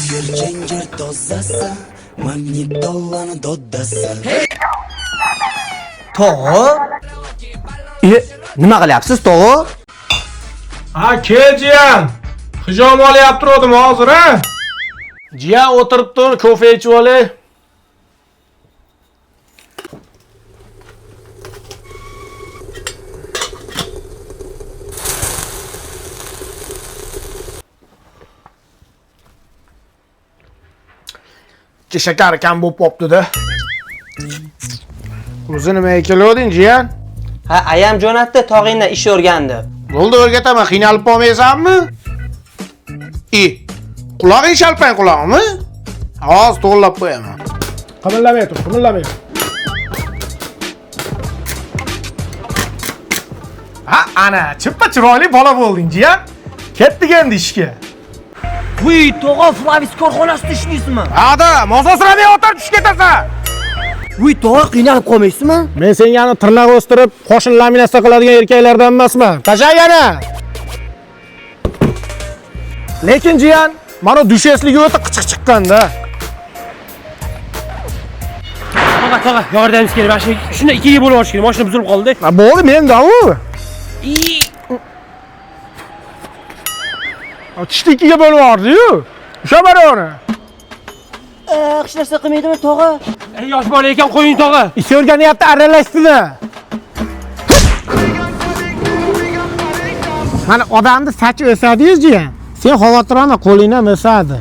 Zinger tozasi, magnitolani doddasi. Tog'i? Nima qilyapsiz, tog'i? Ha, kel jiyan. Hijom olyapti turdim hozir, ha? Jiyan o'tirib tur, kofe ichib olay. Shakar kam bo'lib qopti-da. O'zi nimaga kelding, jiyan? Ha, ayam jo'natdi, tog'ingdan ish o'rgandi. Bo'ldi, o'rgataman, qiynalib qolmaysanmi? Qulog'ing shalpang qulog'imi? Hozir to'g'rilab qo'yaman. Qimillamay tur, qimillamay. Ha, ana, chippa chiroyli bola bo'lding, jiyan. Ketdik endi ishga. Voy, tog'a, Flavis korxonasida ishlaysizmi? Hada, mososramay o'tirib tushib ketasan. Voy, tog'a, qiynalib qolmaysizmi? Men sengani tirnoq o'stirib, qo'shin laminatsiya qiladigan erkaklardan emasman. Tasha yana. Lekin jiyan, mana dushesligi o'ta qichiq chiqqanda. Tog'a, yordamimiz kerak. Mana shuni ikkiga bo'lib olish kerak. Mashina buzilib qoldi. Ha, bo'ldi, menda u. Tishni ikkiga bo'lib yubordi-yu. O'sha baroni. Hech narsa qilmaydimi, tog'a? Yosh bola ekan, qo'ying tog'a. Ish o'rganyapti, aralashdi. Mana odamni sachi o'sadi-yu, jiyan. Sen xavotir olma, qo'lingdan o'sadi.